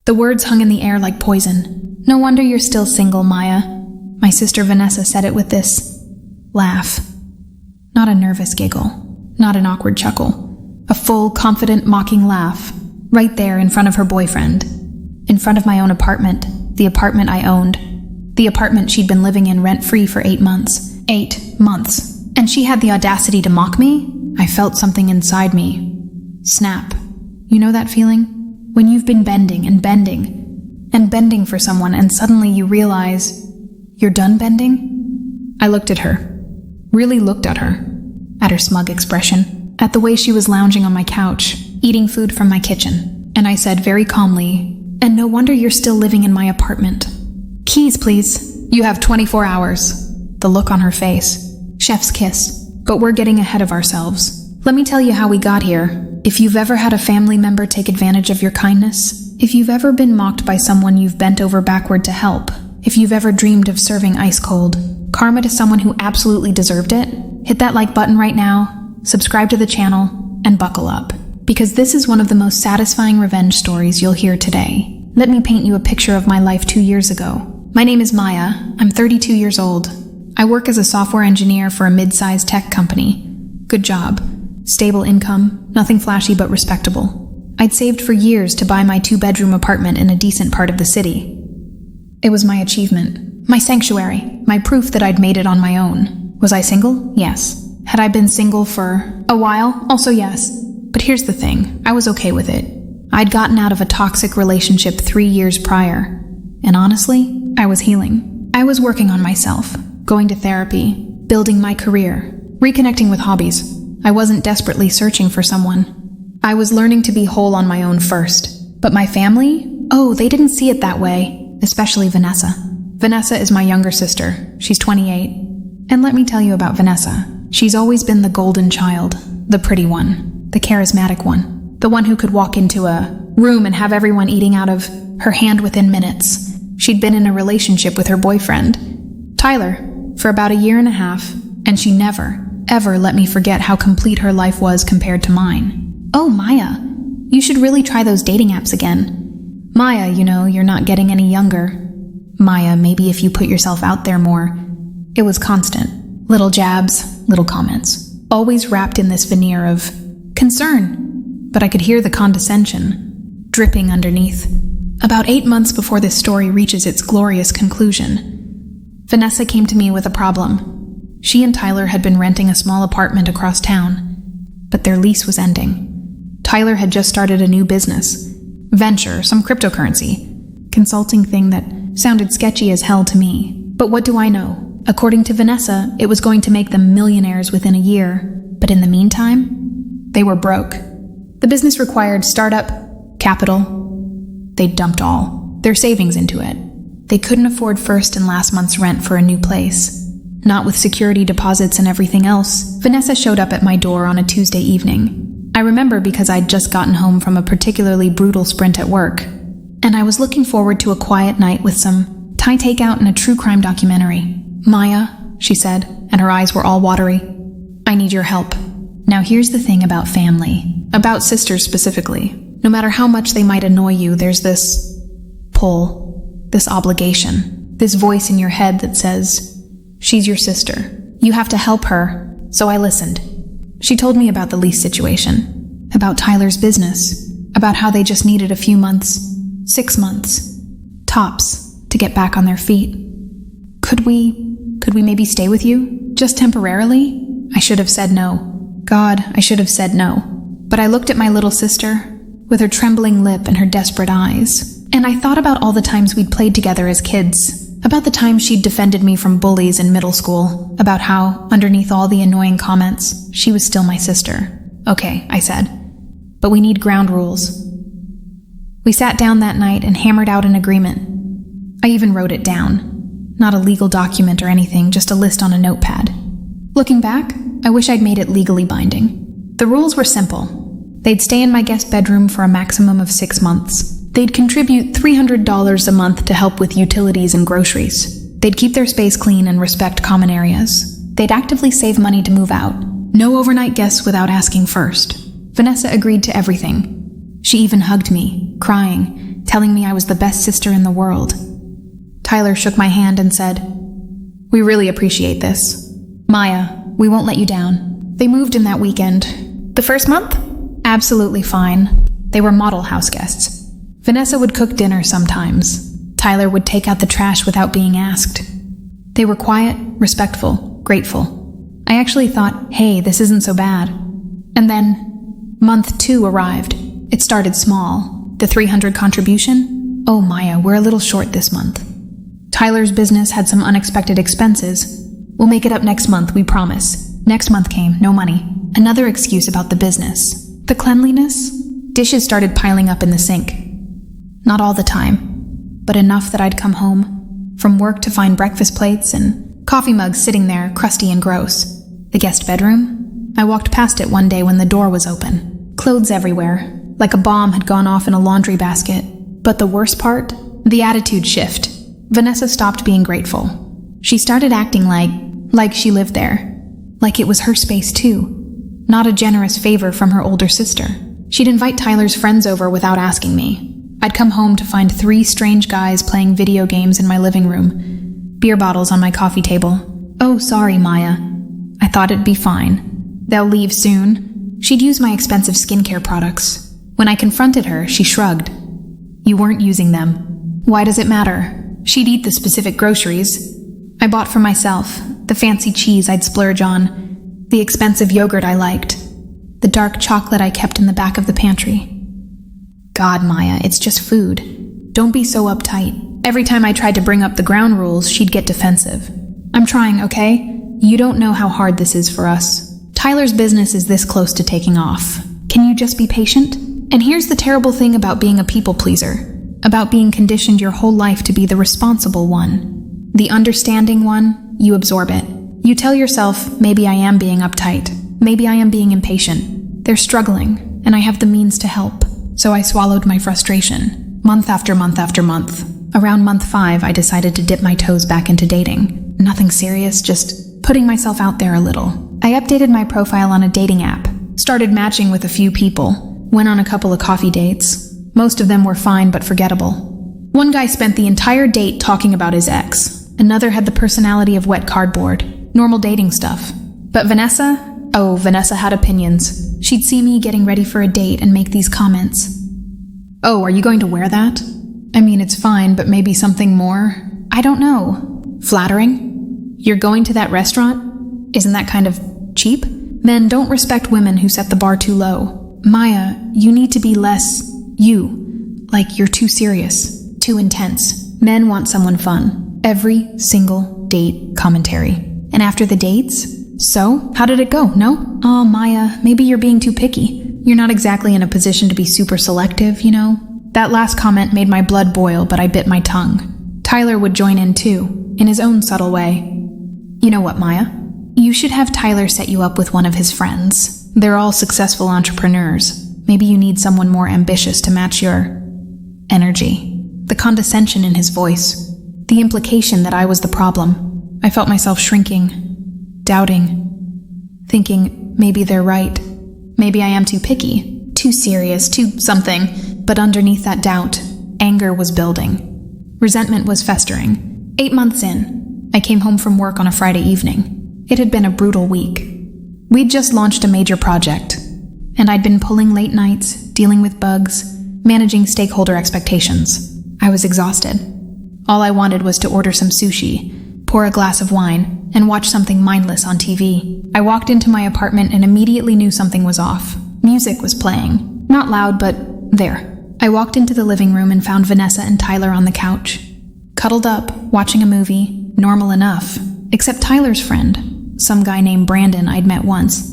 The words hung in the air like poison. "No wonder you're still single, Maya." My sister Vanessa said it with this laugh. Not a nervous giggle, not an awkward chuckle. A full, confident, mocking laugh, right there in front of her boyfriend. In front of my own apartment, the apartment I owned. The apartment she'd been living in rent-free for 8 months. 8 months. And she had the audacity to mock me? I felt something inside me snap. You know that feeling? When you've been bending and bending and bending for someone and suddenly you realize you're done bending? I looked at her. Really looked at her. At her smug expression. At the way she was lounging on my couch, eating food from my kitchen. And I said very calmly, "And no wonder you're still living in my apartment. Keys, please. You have 24 hours. The look on her face. Chef's kiss. But we're getting ahead of ourselves. Let me tell you how we got here. If you've ever had a family member take advantage of your kindness, if you've ever been mocked by someone you've bent over backward to help, if you've ever dreamed of serving ice cold karma to someone who absolutely deserved it, hit that like button right now, subscribe to the channel, and buckle up. Because this is one of the most satisfying revenge stories you'll hear today. Let me paint you a picture of my life 2 years ago. My name is Maya. I'm 32 years old. I work as a software engineer for a mid-sized tech company. Good job. Stable income, nothing flashy but respectable. I'd saved for years to buy my 2-bedroom apartment in a decent part of the city. It was my achievement, my sanctuary, my proof that I'd made it on my own. Was I single? Yes. Had I been single for a while? Also yes. But here's the thing, I was okay with it. I'd gotten out of a toxic relationship 3 years prior. And honestly, I was healing. I was working on myself, going to therapy, building my career, reconnecting with hobbies. I wasn't desperately searching for someone. I was learning to be whole on my own first. But my family? Oh, they didn't see it that way, especially Vanessa. Vanessa is my younger sister. She's 28. And let me tell you about Vanessa. She's always been the golden child, the pretty one, the charismatic one, the one who could walk into a room and have everyone eating out of her hand within minutes. She'd been in a relationship with her boyfriend, Tyler, for about 1.5 years, and she never, ever let me forget how complete her life was compared to mine. Oh, Maya, you should really try those dating apps again. Maya, you know, you're not getting any younger. Maya, maybe if you put yourself out there more. It was constant. Little jabs, little comments. Always wrapped in this veneer of concern. But I could hear the condescension dripping underneath. About 8 months before this story reaches its glorious conclusion, Vanessa came to me with a problem. She and Tyler had been renting a small apartment across town, but their lease was ending. Tyler had just started a new business, venture, some cryptocurrency, consulting thing that sounded sketchy as hell to me. But what do I know? According to Vanessa, it was going to make them millionaires within a year, but in the meantime, they were broke. The business required startup, capital. They'd dumped all their savings into it. They couldn't afford first and last month's rent for a new place. Not with security deposits and everything else. Vanessa showed up at my door on a Tuesday evening. I remember because I'd just gotten home from a particularly brutal sprint at work, and I was looking forward to a quiet night with some Thai takeout and a true crime documentary. "Maya," she said, and her eyes were all watery, "I need your help." Now here's the thing about family, about sisters specifically. No matter how much they might annoy you, there's this pull, this obligation, this voice in your head that says, she's your sister. You have to help her. So I listened. She told me about the lease situation, about Tyler's business, about how they just needed a few months, 6 months, tops, to get back on their feet. Could we maybe stay with you? Just temporarily? I should have said no. God, I should have said no. But I looked at my little sister, with her trembling lip and her desperate eyes, and I thought about all the times we'd played together as kids, about the time she'd defended me from bullies in middle school, about how, underneath all the annoying comments, she was still my sister. "Okay," I said, "but we need ground rules." We sat down that night and hammered out an agreement. I even wrote it down. Not a legal document or anything, just a list on a notepad. Looking back, I wish I'd made it legally binding. The rules were simple. They'd stay in my guest bedroom for a maximum of 6 months. They'd contribute $300 a month to help with utilities and groceries. They'd keep their space clean and respect common areas. They'd actively save money to move out. No overnight guests without asking first. Vanessa agreed to everything. She even hugged me, crying, telling me I was the best sister in the world. Tyler shook my hand and said, "We really appreciate this. Maya, we won't let you down." They moved in that weekend. The first month? Absolutely fine. They were model house guests. Vanessa would cook dinner sometimes. Tyler would take out the trash without being asked. They were quiet, respectful, grateful. I actually thought, hey, this isn't so bad. And then, month 2 arrived. It started small. The 300 contribution? Oh, Maya, we're a little short this month. Tyler's business had some unexpected expenses. We'll make it up next month, we promise. Next month came, no money. Another excuse about the business. The cleanliness? Dishes started piling up in the sink. Not all the time, but enough that I'd come home from work to find breakfast plates and coffee mugs sitting there, crusty and gross. The guest bedroom? I walked past it one day when the door was open. Clothes everywhere, like a bomb had gone off in a laundry basket. But the worst part? The attitude shift. Vanessa stopped being grateful. She started acting like she lived there. Like it was her space too. Not a generous favor from her older sister. She'd invite Tyler's friends over without asking me. I'd come home to find 3 strange guys playing video games in my living room. Beer bottles on my coffee table. Oh, sorry, Maya. I thought it'd be fine. They'll leave soon. She'd use my expensive skincare products. When I confronted her, she shrugged. You weren't using them. Why does it matter? She'd eat the specific groceries I bought for myself, the fancy cheese I'd splurge on, the expensive yogurt I liked, the dark chocolate I kept in the back of the pantry. God, Maya, it's just food. Don't be so uptight. Every time I tried to bring up the ground rules, she'd get defensive. I'm trying, okay? You don't know how hard this is for us. Tyler's business is this close to taking off. Can you just be patient? And here's the terrible thing about being a people pleaser, about being conditioned your whole life to be the responsible one. The understanding one, you absorb it. You tell yourself, maybe I am being uptight. Maybe I am being impatient. They're struggling, and I have the means to help. So I swallowed my frustration, month after month after month. Around month 5, I decided to dip my toes back into dating. Nothing serious, just putting myself out there a little. I updated my profile on a dating app, started matching with a few people, went on a couple of coffee dates. Most of them were fine but forgettable. One guy spent the entire date talking about his ex. Another had the personality of wet cardboard. Normal dating stuff. But Vanessa? Oh, Vanessa had opinions. She'd see me getting ready for a date and make these comments. Oh, are you going to wear that? I mean, it's fine, but maybe something more? I don't know. Flattering? You're going to that restaurant? Isn't that kind of cheap? Men don't respect women who set the bar too low. Maya, you need to be less you. Like you're too serious, too intense. Men want someone fun. Every single date commentary. And after the dates? So, how did it go, no? Oh, Maya, maybe you're being too picky. You're not exactly in a position to be super selective, you know? That last comment made my blood boil, but I bit my tongue. Tyler would join in too, in his own subtle way. You know what, Maya? You should have Tyler set you up with one of his friends. They're all successful entrepreneurs. Maybe you need someone more ambitious to match your energy. The condescension in his voice. The implication that I was the problem. I felt myself shrinking, doubting, thinking maybe they're right. Maybe I am too picky, too serious, too something. But underneath that doubt, anger was building. Resentment was festering. 8 months in, I came home from work on a Friday evening. It had been a brutal week. We'd just launched a major project, and I'd been pulling late nights, dealing with bugs, managing stakeholder expectations. I was exhausted. All I wanted was to order some sushi, pour a glass of wine, and watch something mindless on TV. I walked into my apartment and immediately knew something was off. Music was playing. Not loud, but there. I walked into the living room and found Vanessa and Tyler on the couch. Cuddled up, watching a movie, normal enough. Except Tyler's friend, some guy named Brandon I'd met once,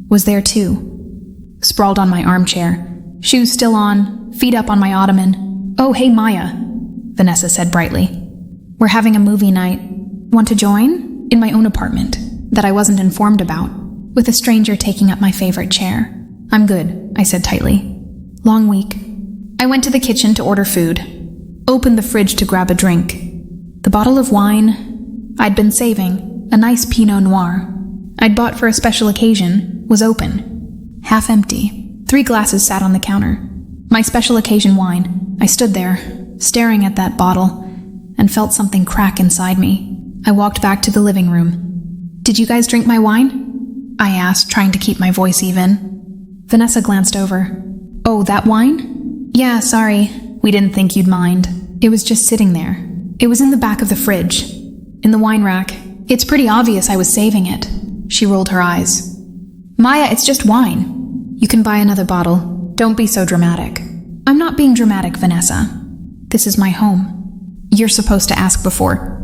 was there too. Sprawled on my armchair, shoes still on, feet up on my ottoman. Oh, hey Maya, Vanessa said brightly. We're having a movie night. Want to join? In my own apartment, that I wasn't informed about, with a stranger taking up my favorite chair. I'm good, I said tightly. Long week. I went to the kitchen to order food. Opened the fridge to grab a drink. The bottle of wine I'd been saving, a nice Pinot Noir, I'd bought for a special occasion, was open. Half empty. 3 glasses sat on the counter. My special occasion wine. I stood there, staring at that bottle, and felt something crack inside me. I walked back to the living room. "Did you guys drink my wine?" I asked, trying to keep my voice even. Vanessa glanced over. "Oh, that wine? Yeah, sorry. We didn't think you'd mind. It was just sitting there. It was in the back of the fridge, in the wine rack. It's pretty obvious I was saving it." She rolled her eyes. "Maya, it's just wine. You can buy another bottle. Don't be so dramatic." "I'm not being dramatic, Vanessa. This is my home. You're supposed to ask before."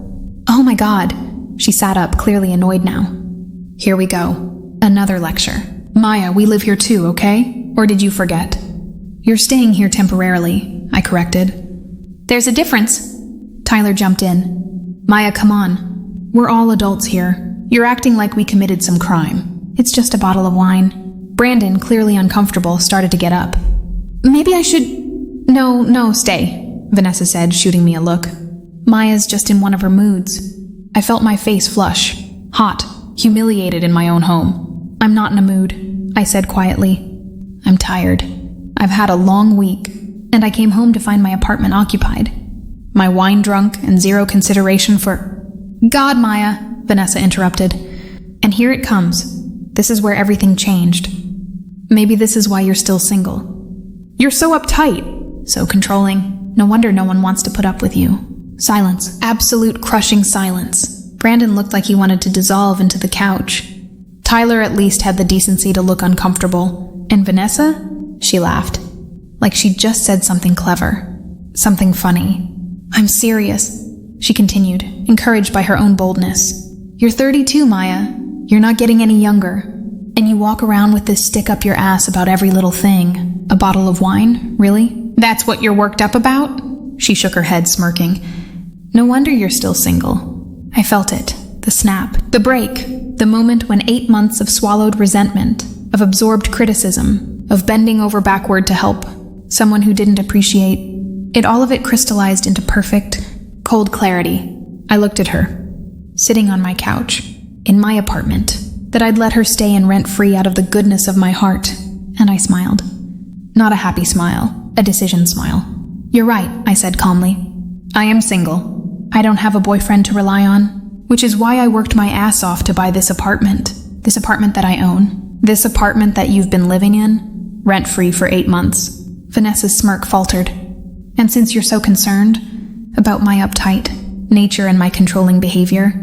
"Oh my God." She sat up, clearly annoyed now. "Here we go. Another lecture. Maya, we live here too, okay? Or did you forget?" "You're staying here temporarily," I corrected. "There's a difference." Tyler jumped in. "Maya, come on. We're all adults here. You're acting like we committed some crime. It's just a bottle of wine." Brandon, clearly uncomfortable, started to get up. "Maybe I should—" No, stay," Vanessa said, shooting me a look. "Maya's just in one of her moods." I felt my face flush, hot, humiliated in my own home. "I'm not in a mood," I said quietly. "I'm tired. I've had a long week, and I came home to find my apartment occupied. My wine drunk and zero consideration for—" "God, Maya," Vanessa interrupted. "And here it comes. This is where everything changed. Maybe this is why you're still single. You're so uptight, so controlling. No wonder no one wants to put up with you." Silence. Absolute crushing silence. Brandon looked like he wanted to dissolve into the couch. Tyler at least had the decency to look uncomfortable. And Vanessa? She laughed. Like she'd just said something clever. Something funny. "I'm serious," she continued, encouraged by her own boldness. "You're 32, Maya. You're not getting any younger. And you walk around with this stick up your ass about every little thing. A bottle of wine? Really? That's what you're worked up about?" She shook her head, smirking. "No wonder you're still single." I felt it. The snap. The break. The moment when 8 months of swallowed resentment, of absorbed criticism, of bending over backward to help someone who didn't appreciate it, all of it crystallized into perfect, cold clarity. I looked at her, sitting on my couch, in my apartment, that I'd let her stay in rent-free out of the goodness of my heart, and I smiled. Not a happy smile, a decision smile. "You're right," I said calmly. "I am single. I don't have a boyfriend to rely on, which is why I worked my ass off to buy this apartment that I own, this apartment that you've been living in, rent-free for 8 months. Vanessa's smirk faltered. "And since you're so concerned about my uptight nature and my controlling behavior,"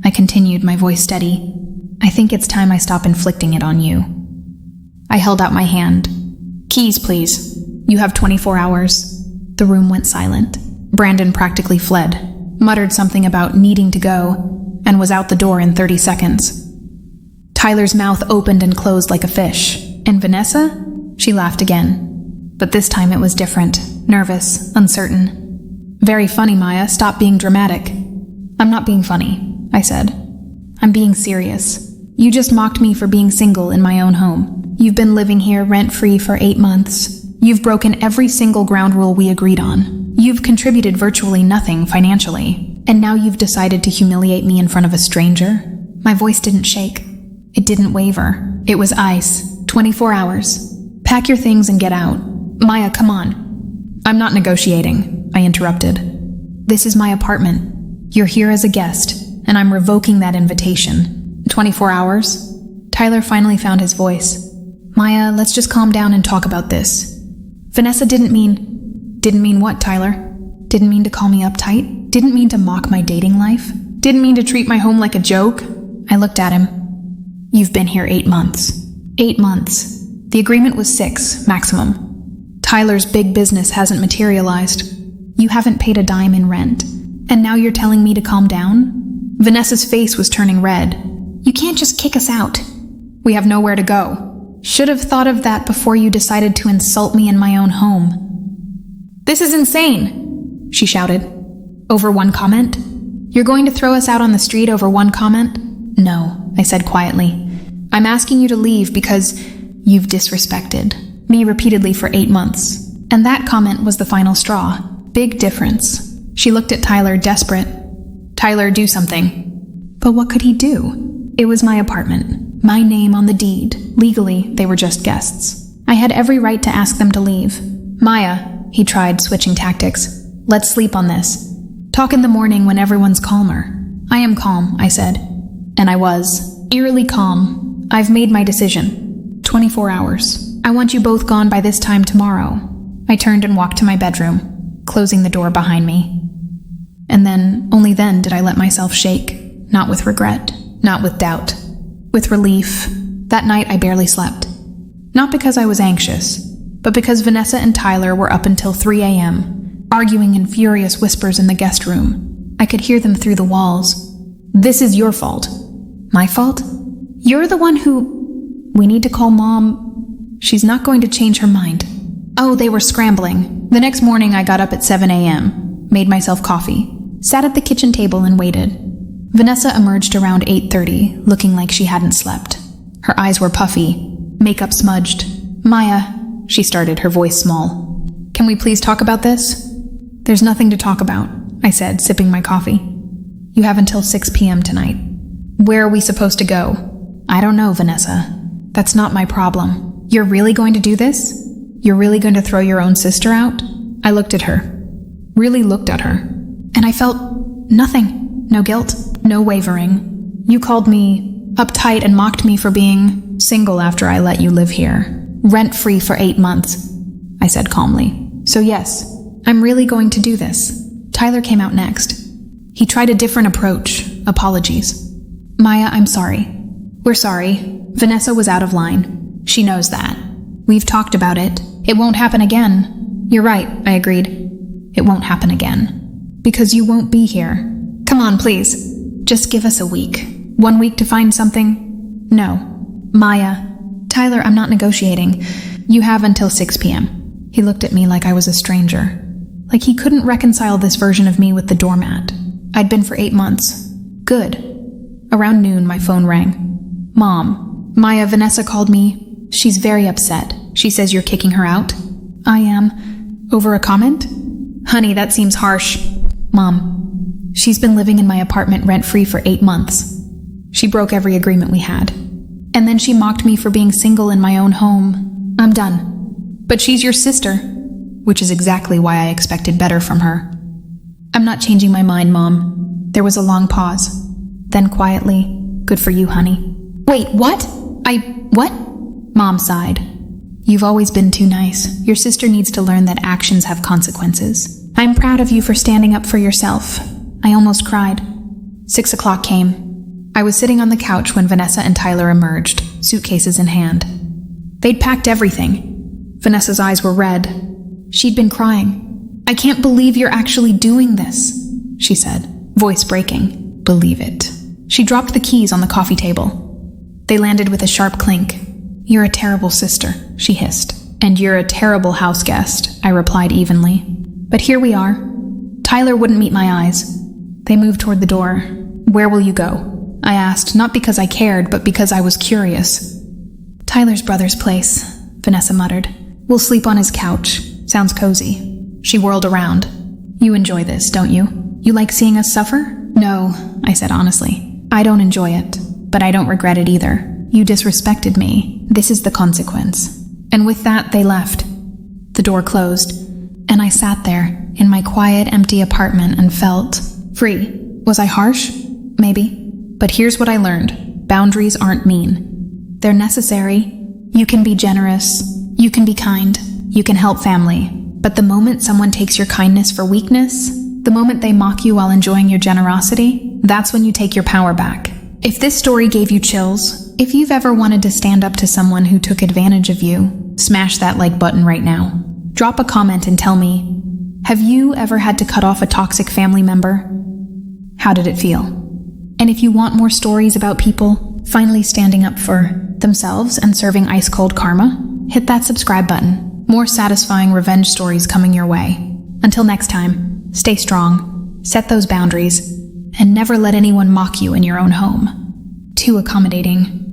I continued, my voice steady, "I think it's time I stop inflicting it on you." I held out my hand. "Keys, please. You have 24 hours. The room went silent. Brandon practically fled, muttered something about needing to go, and was out the door in 30 seconds. Tyler's mouth opened and closed like a fish. And Vanessa? She laughed again. But this time it was different, nervous, uncertain. "Very funny, Maya. Stop being dramatic." "I'm not being funny," I said. "I'm being serious. You just mocked me for being single in my own home. You've been living here rent-free for 8 months. You've broken every single ground rule we agreed on. You've contributed virtually nothing financially. And now you've decided to humiliate me in front of a stranger?" My voice didn't shake. It didn't waver. It was ice. 24 hours. "Pack your things and get out." "Maya, come on." "I'm not negotiating," I interrupted. "This is my apartment. You're here as a guest, and I'm revoking that invitation." 24 hours? Tyler finally found his voice. "Maya, let's just calm down and talk about this." Vanessa didn't mean what, Tyler? Didn't mean to call me uptight? Didn't mean to mock my dating life? Didn't mean to treat my home like a joke? I looked at him. "You've been here 8 months. 8 months. The agreement was 6, maximum. Tyler's big business hasn't materialized. You haven't paid a dime in rent. And now you're telling me to calm down?" Vanessa's face was turning red. "You can't just kick us out. We have nowhere to go. Should have thought of that before you decided to insult me in my own home." "This is insane," she shouted. "Over one comment? You're going to throw us out on the street over one comment?" "No," I said quietly. "I'm asking you to leave because you've disrespected me repeatedly for 8 months. And that comment was the final straw. Big difference." She looked at Tyler, desperate. "Tyler, do something." But what could he do? It was my apartment, my name on the deed. Legally, they were just guests. I had every right to ask them to leave. Maya, he tried, switching tactics. Let's sleep on this. Talk in the morning when everyone's calmer. I am calm, I said. And I was. Eerily calm. I've made my decision. 24 hours. I want you both gone by this time tomorrow. I turned and walked to my bedroom, closing the door behind me. And then, only then did I let myself shake. Not with regret, not with doubt. With relief. That night I barely slept. Not because I was anxious, but because Vanessa and Tyler were up until 3 a.m., arguing in furious whispers in the guest room. I could hear them through the walls. This is your fault. My fault? You're the one who... We need to call Mom. She's not going to change her mind. Oh, they were scrambling. The next morning I got up at 7 a.m., made myself coffee, sat at the kitchen table and waited. Vanessa emerged around 8:30, looking like she hadn't slept. Her eyes were puffy, makeup smudged. Maya, she started, her voice small. Can we please talk about this? There's nothing to talk about, I said, sipping my coffee. You have until 6 p.m. tonight. Where are we supposed to go? I don't know, Vanessa. That's not my problem. You're really going to do this? You're really going to throw your own sister out? I looked at her. Really looked at her. And I felt nothing. No guilt. No wavering. You called me uptight and mocked me for being single after I let you live here. Rent-free for 8 months, I said calmly. So yes, I'm really going to do this. Tyler came out next. He tried a different approach. Apologies. Maya, I'm sorry. We're sorry. Vanessa was out of line. She knows that. We've talked about it. It won't happen again. You're right, I agreed. It won't happen again. Because you won't be here. Come on, please. Just give us a week. 1 week to find something? No. Maya. Tyler, I'm not negotiating. You have until 6 p.m. He looked at me like I was a stranger. Like he couldn't reconcile this version of me with the doormat. I'd been for 8 months. Good. Around noon, my phone rang. Mom. Maya, Vanessa called me. She's very upset. She says you're kicking her out. I am. Over a comment? Honey, that seems harsh. Mom. She's been living in my apartment rent-free for 8 months. She broke every agreement we had. And then she mocked me for being single in my own home. I'm done. But she's your sister, which is exactly why I expected better from her. I'm not changing my mind, Mom. There was a long pause. Then quietly, good for you, honey. Wait, what? What? Mom sighed. You've always been too nice. Your sister needs to learn that actions have consequences. I'm proud of you for standing up for yourself. I almost cried. 6 o'clock came. I was sitting on the couch when Vanessa and Tyler emerged, suitcases in hand. They'd packed everything. Vanessa's eyes were red. She'd been crying. I can't believe you're actually doing this, she said, voice breaking. Believe it. She dropped the keys on the coffee table. They landed with a sharp clink. You're a terrible sister, she hissed. And you're a terrible house guest, I replied evenly. But here we are. Tyler wouldn't meet my eyes. They moved toward the door. Where will you go? I asked, not because I cared, but because I was curious. Tyler's brother's place, Vanessa muttered. We'll sleep on his couch. Sounds cozy. She whirled around. You enjoy this, don't you? You like seeing us suffer? No, I said honestly. I don't enjoy it, but I don't regret it either. You disrespected me. This is the consequence. And with that, they left. The door closed, and I sat there in my quiet, empty apartment and felt free. Was I harsh? Maybe. But here's what I learned. Boundaries aren't mean. They're necessary. You can be generous. You can be kind. You can help family. But the moment someone takes your kindness for weakness, the moment they mock you while enjoying your generosity, that's when you take your power back. If this story gave you chills, if you've ever wanted to stand up to someone who took advantage of you, smash that like button right now. Drop a comment and tell me, have you ever had to cut off a toxic family member? How did it feel? And if you want more stories about people finally standing up for themselves and serving ice-cold karma, hit that subscribe button. More satisfying revenge stories coming your way. Until next time, stay strong, set those boundaries, and never let anyone mock you in your own home. Too accommodating.